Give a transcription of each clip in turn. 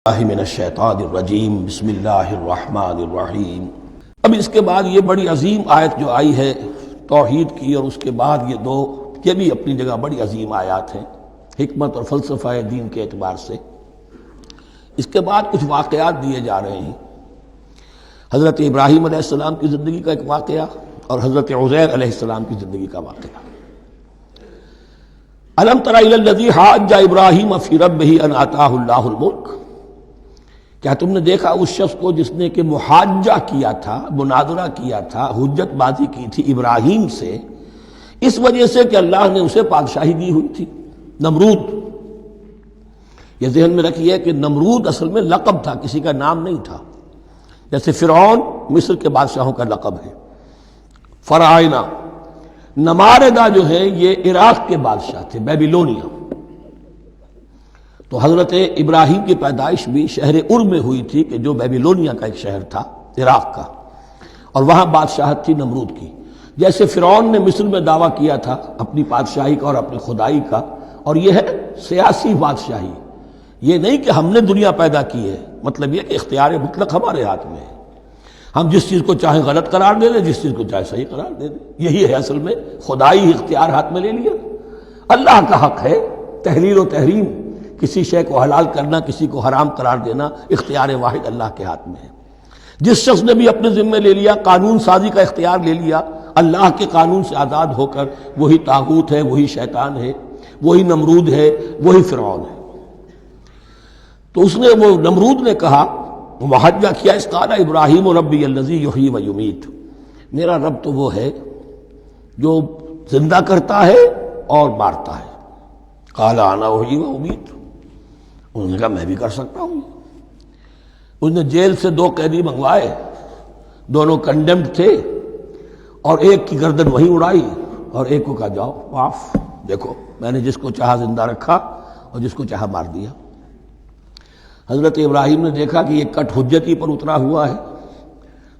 من الشیطان الرجیم بسم اللہ الرحمن الرحیم۔ اب اس کے بعد یہ بڑی عظیم آیت جو آئی ہے توحید کی، اور اس کے بعد یہ بھی اپنی جگہ بڑی عظیم آیات ہیں حکمت اور فلسفہ دین کے اعتبار سے۔ اس کے بعد کچھ واقعات دیے جا رہے ہیں، حضرت ابراہیم علیہ السلام کی زندگی کا ایک واقعہ اور حضرت عزیر علیہ السلام کی زندگی کا واقعہ۔ الم تر الی الذی حاج ابراہیم فی ربہ ان آتاہ اللہ الملک، کیا تم نے دیکھا اس شخص کو جس نے کہ محاجہ کیا تھا، مناظرہ کیا تھا، حجت بازی کی تھی ابراہیم سے، اس وجہ سے کہ اللہ نے اسے بادشاہی دی ہوئی تھی۔ نمرود، یہ ذہن میں رکھیے کہ نمرود اصل میں لقب تھا، کسی کا نام نہیں تھا، جیسے فرعون مصر کے بادشاہوں کا لقب ہے۔ فرعونہ، نماردہ جو ہے یہ عراق کے بادشاہ تھے، بیبیلونیا۔ تو حضرت ابراہیم کی پیدائش بھی شہر ار میں ہوئی تھی، کہ جو بیبیلونیا کا ایک شہر تھا عراق کا، اور وہاں بادشاہت تھی نمرود کی۔ جیسے فرعون نے مصر میں دعویٰ کیا تھا اپنی بادشاہی کا اور اپنی خدائی کا، اور یہ ہے سیاسی بادشاہی، یہ نہیں کہ ہم نے دنیا پیدا کی ہے، مطلب یہ کہ اختیار مطلق ہمارے ہاتھ میں ہے، ہم جس چیز کو چاہیں غلط قرار دے دیں، جس چیز کو چاہے صحیح قرار دے دیں۔ یہی ہے اصل میں خدائی اختیار ہاتھ میں لے لیا۔ اللہ کا حق ہے تحلیل و تحریم، کسی شے کو حلال کرنا، کسی کو حرام قرار دینا، اختیار واحد اللہ کے ہاتھ میں ہے۔ جس شخص نے بھی اپنے ذمے لے لیا، قانون سازی کا اختیار لے لیا اللہ کے قانون سے آزاد ہو کر، وہی طاغوت ہے، وہی شیطان ہے، وہی نمرود ہے، وہی فرعون ہے۔ تو اس نے، وہ نمرود نے کہا، محاجہ کیا، اس قال ابراہیم ربی الذی یحیی و یمیت، میرا رب تو وہ ہے جو زندہ کرتا ہے اور مارتا ہے۔ قال انا احیی و امیت، انہوں نے کہا میں بھی کر سکتا ہوں۔ اس نے جیل سے 2 قیدی منگوائے، دونوں کنڈیمڈ تھے، اور ایک کی گردن وہیں اڑائی اور ایک کو کہا جاؤ معاف، دیکھو میں نے جس کو چاہا زندہ رکھا اور جس کو چاہا مار دیا۔ حضرت ابراہیم نے دیکھا کہ یہ کٹ حجتی پر اترا ہوا ہے،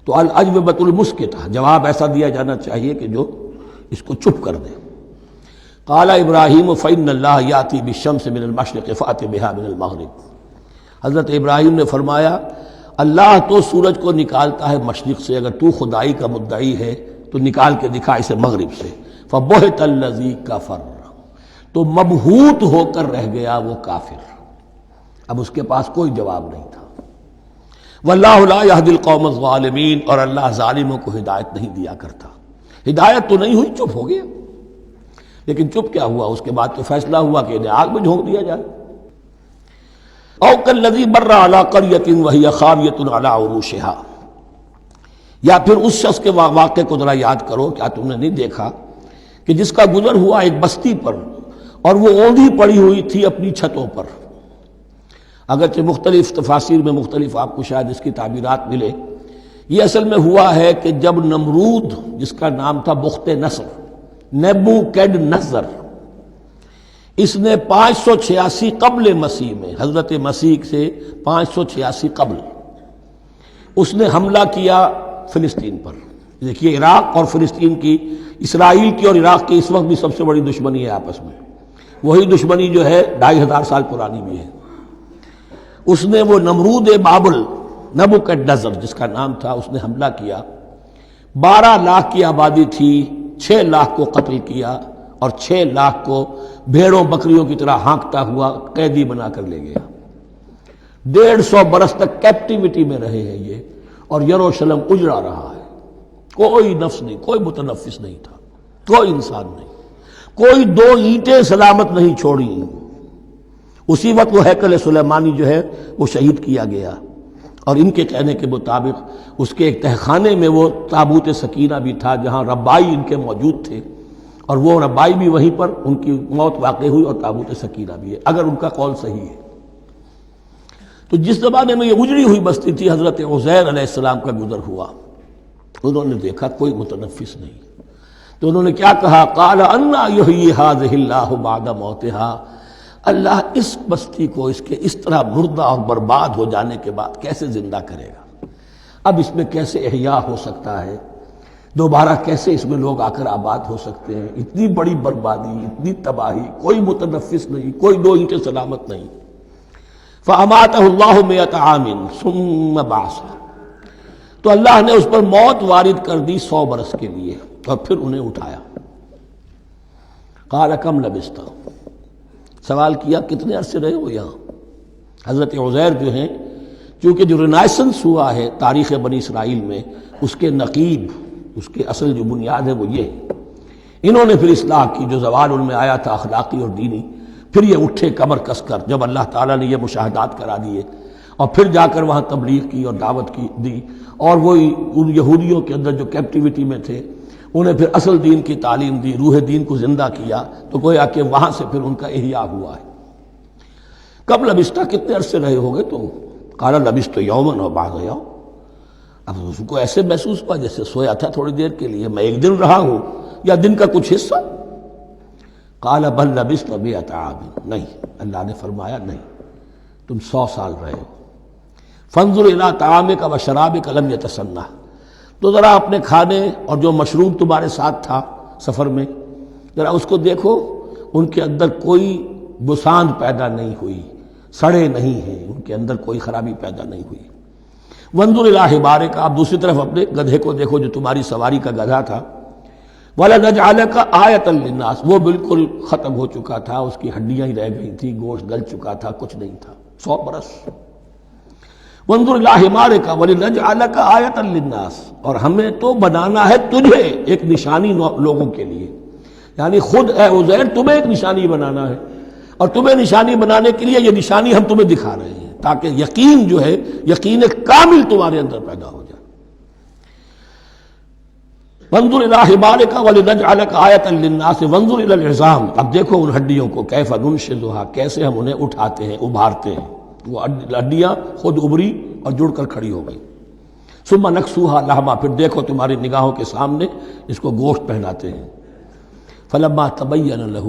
تو الاجوبۃ المسکتہ، جواب ایسا دیا جانا چاہیے کہ جو اس کو چپ کر دے۔ قال ابراہیم فإن اللہ یأتی بالشمس من المشرق فأت بها من المغرب، حضرت ابراہیم نے فرمایا اللہ تو سورج کو نکالتا ہے مشرق سے، اگر تو خدائی کا مدعی ہے تو نکال کے دکھا اسے مغرب سے۔ فبہت الذی کفر، تو مبہوت ہو کر رہ گیا وہ کافر، اب اس کے پاس کوئی جواب نہیں تھا۔ واللہ لا یہدی القوم الظالمین، اور اللہ ظالموں کو ہدایت نہیں دیا کرتا۔ ہدایت تو نہیں ہوئی، چپ ہو گیا۔ لیکن چپ کیا ہوا؟ اس کے بعد تو فیصلہ ہوا کہ انہیں آگ میں جھونک دیا جائے۔ او کالذی مر علی قریۃ وہی خاویۃ علی عروشها، یا پھر اس شخص کے واقعے کو ذرا یاد کرو، کیا تم نے نہیں دیکھا کہ جس کا گزر ہوا ایک بستی پر، اور وہ اوندھی پڑی ہوئی تھی اپنی چھتوں پر۔ اگرچہ مختلف تفاسیر میں مختلف آپ کو شاید اس کی تعبیرات ملے، یہ اصل میں ہوا ہے کہ جب نمرود، جس کا نام تھا بخت نصر، نیبوکیڈنیزر، اس نے 586 قبل مسیح میں، حضرت مسیح سے 586 قبل، اس نے حملہ کیا فلسطین پر۔ دیکھیے عراق اور فلسطین کی، اسرائیل کی اور عراق کی اس وقت بھی سب سے بڑی دشمنی ہے آپس میں، وہی دشمنی جو ہے 2500 سال پرانی بھی ہے۔ اس نے، وہ نمرود بابل، نیبوکیڈنیزر جس کا نام تھا، اس نے حملہ کیا، 12 لاکھ کی آبادی تھی، 6 لاکھ کو قتل کیا، اور 6 لاکھ کو بھیڑوں بکریوں کی طرح ہانکتا ہوا قیدی بنا کر لے گیا۔ 150 برس تک کیپٹیوٹی میں رہے ہیں یہ، اور یروشلم اجڑا رہا ہے، کوئی نفس نہیں، کوئی متنفس نہیں تھا، کوئی انسان نہیں، کوئی 2 اینٹیں سلامت نہیں چھوڑی۔ اسی وقت وہ ہیکل سلیمانی جو ہے وہ شہید کیا گیا، اور ان کے کہنے کے مطابق اس کے ایک تہخانے میں وہ تابوت سکینہ بھی تھا، جہاں ربائی ان کے موجود تھے، اور وہ ربائی بھی وہیں پر ان کی موت واقع ہوئی، اور تابوت سکینہ بھی ہے، اگر ان کا قول صحیح ہے۔ تو جس زمانے میں یہ اجڑی ہوئی بستی تھی، حضرت عزیر علیہ السلام کا گزر ہوا، انہوں نے دیکھا کوئی متنفس نہیں، تو انہوں نے کیا کہا، قال انا یحیی ھذہ اللہ بعد موتها، اللہ اس بستی کو اس کے اس طرح مردہ اور برباد ہو جانے کے بعد کیسے زندہ کرے گا؟ اب اس میں کیسے احیاء ہو سکتا ہے؟ دوبارہ کیسے اس میں لوگ آ کر آباد ہو سکتے ہیں؟ اتنی بڑی بربادی، اتنی تباہی، کوئی متنفس نہیں، کوئی 2 اینٹیں سلامت نہیں۔ فَأَمَاتَهُ اللَّهُ مِئَةَ عَامٍ ثُمَّ بَعَثَهُ، تو اللہ نے اس پر موت وارد کر دی 100 برس کے لیے اور پھر انہیں اٹھایا۔ قَالَ كَمْ لَبِثْتَ، سوال کیا کتنے عرصے رہے ہو یہاں۔ حضرت عزیر جو ہیں، چونکہ جو رینائسنس ہوا ہے تاریخ بنی اسرائیل میں، اس کے نقیب، اس کے اصل جو بنیاد ہے وہ یہ ہے۔ انہوں نے پھر اصلاح کی، جو زوال ان میں آیا تھا اخلاقی اور دینی، پھر یہ اٹھے کمر کس کر جب اللہ تعالیٰ نے یہ مشاہدات کرا دیے، اور پھر جا کر وہاں تبلیغ کی اور دعوت کی دی، اور وہی ان یہودیوں کے اندر جو کیپٹیوٹی میں تھے انہیں پھر اصل دین کی تعلیم دی، روح دین کو زندہ کیا، تو گویا کہ وہاں سے پھر ان کا احیاء ہوا ہے۔ کب لبثت، کتنے عرصے رہے ہوگے تم؟ قال لبثت یوما و بعض یوم، اب اس کو ایسے محسوس ہوا جیسے سویا تھا تھوڑی دیر کے لیے، میں ایک دن رہا ہوں یا دن کا کچھ حصہ۔ قال بل لبثت مئۃ عام، نہیں، اللہ نے فرمایا نہیں، تم 100 سال رہے ہو۔ فانظر الی طعامک و شرابک لم یتسنہ، تو ذرا اپنے کھانے اور جو مشروب تمہارے ساتھ تھا سفر میں، ذرا اس کو دیکھو، ان کے اندر کوئی بساند پیدا نہیں ہوئی، سڑے نہیں ہیں، ان کے اندر کوئی خرابی پیدا نہیں ہوئی۔ وانظر الی حمارک، آپ دوسری طرف اپنے گدھے کو دیکھو جو تمہاری سواری کا گدھا تھا۔ وَلَنَجْعَلَكَ آیَةً لِلنَّاسِ، وہ بالکل ختم ہو چکا تھا، اس کی ہڈیاں ہی رہ گئی تھیں، گوشت گل چکا تھا، کچھ نہیں تھا، 100 برس۔ وانظر الی حمارک وَلِنَجْعَلَكَ آیَةً لِلنَّاسِ، اور ہمیں تو بنانا ہے تجھے ایک نشانی لوگوں کے لیے، یعنی خود اے عزیر تمہیں ایک نشانی بنانا ہے، اور تمہیں نشانی بنانے کے لیے یہ نشانی ہم تمہیں دکھا رہے ہیں تاکہ یقین جو ہے، یقین کامل تمہارے اندر پیدا ہو جائے۔ وانظر الی حمارک ولنجعلک آیۃ للناس وانظر الی العظام، اب دیکھو ان ہڈیوں کو، کیف ننشزھا، کیسے ہم انہیں اٹھاتے ہیں، ابھارتے ہیں، وہ ہڈیاں خود ابری اور جڑ کر کھڑی ہو گئی۔ ثم نکسوھا لحما، پھر دیکھو تمہاری نگاہوں کے سامنے اس کو گوشت پہناتے ہیں۔ فلما تبین لہ،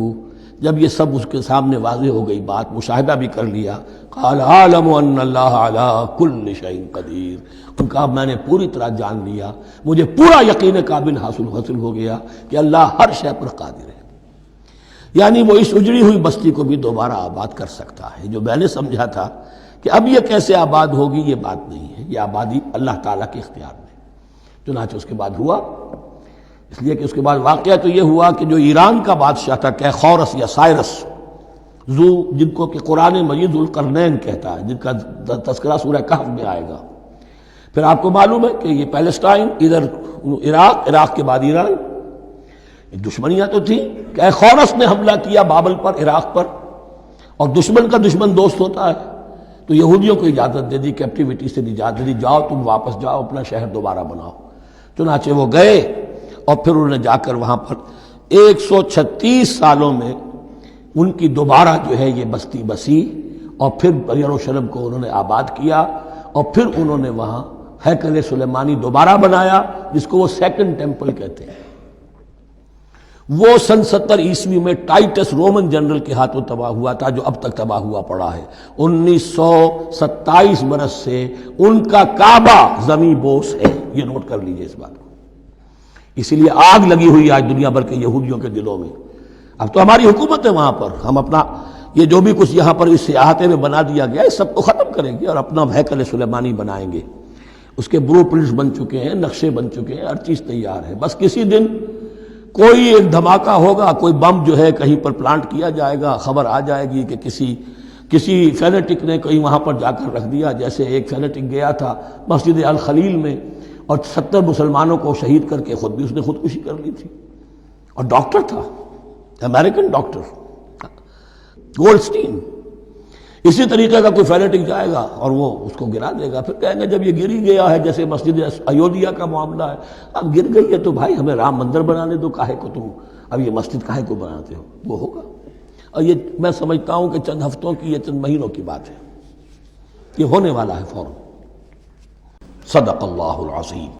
جب یہ سب اس کے سامنے واضح ہو گئی بات، مشاہدہ بھی کر لیا، قال اعلم ان اللہ علی کل شیء قدیر، ان کا میں نے پوری طرح جان لیا، مجھے پورا یقین قابل حاصل ہو گیا کہ اللہ ہر شے پر قادر ہے، یعنی وہ اس اجڑی ہوئی بستی کو بھی دوبارہ آباد کر سکتا ہے۔ جو میں نے سمجھا تھا کہ اب یہ کیسے آباد ہوگی، یہ بات نہیں ہے، یہ آبادی اللہ تعالیٰ کے اختیار میں۔ چنانچہ اس کے بعد ہوا، اس لیے کہ اس کے بعد واقعہ تو یہ ہوا کہ جو ایران کا بادشاہ تھا کیخورس یا سائرس ذو، جن کو کہ قرآن مجید ذوالقرنین کہتا ہے، جن کا تذکرہ سورہ کہف میں آئے گا۔ پھر آپ کو معلوم ہے کہ یہ پیلسٹائن، ادھر عراق کے بعد ایران، دشمنیاں تو تھیں۔ کیخورس نے حملہ کیا بابل پر، عراق پر، اور دشمن کا دشمن دوست ہوتا ہے، تو یہودیوں کو اجازت دے دی، کیپٹیوٹی سے اجازت دے دی، جاؤ تم واپس جاؤ، اپنا شہر دوبارہ بناؤ۔ چنانچہ وہ گئے، اور پھر انہوں نے جا کر وہاں پر 136 سالوں میں ان کی دوبارہ جو ہے یہ بستی بسی، اور پھر یروشلم کو انہوں نے آباد کیا، اور پھر انہوں نے وہاں ہیکل سلیمانی دوبارہ بنایا، جس کو وہ سیکنڈ ٹیمپل کہتے ہیں۔ وہ سن 70 عیسوی میں ٹائٹس رومن جنرل کے ہاتھوں تباہ ہوا تھا، جو اب تک تباہ ہوا پڑا ہے۔ 1927 برس سے ان کا کعبہ زمیں بوس ہے، یہ نوٹ کر لیجئے اس بات کو۔ اسی لیے آگ لگی ہوئی آج دنیا بھر کے یہودیوں کے دلوں میں۔ اب تو ہماری حکومت ہے وہاں پر، ہم اپنا یہ جو بھی کچھ یہاں پر اس احاطے میں بنا دیا گیا ہے سب کو ختم کریں گے، اور اپنا ہیکل سلیمانی بنائیں گے۔ اس کے بلو پرنٹس بن چکے ہیں، نقشے بن چکے ہیں، ہر چیز تیار ہے، بس کسی دن کوئی ایک دھماکہ ہوگا، کوئی بم جو ہے کہیں پر پلانٹ کیا جائے گا، خبر آ جائے گی کہ کسی فینیٹک نے کہیں وہاں پر جا کر رکھ دیا، جیسے ایک فینیٹک گیا تھا مسجد الخلیل میں اور 70 مسلمانوں کو شہید کر کے خود بھی اس نے خودکشی کر لی تھی، اور ڈاکٹر تھا، امریکن ڈاکٹر گولڈسٹین۔ اسی طریقے کا کوئی فینیٹک جائے گا اور وہ اس کو گرا دے گا، پھر کہیں گے جب یہ گر ہی گیا ہے، جیسے مسجد ایودھیا کا معاملہ ہے، اب گر گئی ہے تو بھائی ہمیں رام مندر بنانے دو، کاہے کو تم اب یہ مسجد کاہے کو بناتے ہو، وہ ہوگا۔ اور یہ میں سمجھتا ہوں کہ چند ہفتوں کی، یہ چند مہینوں کی بات ہے، یہ ہونے والا ہے فوراً۔ صدق اللہ العظیم۔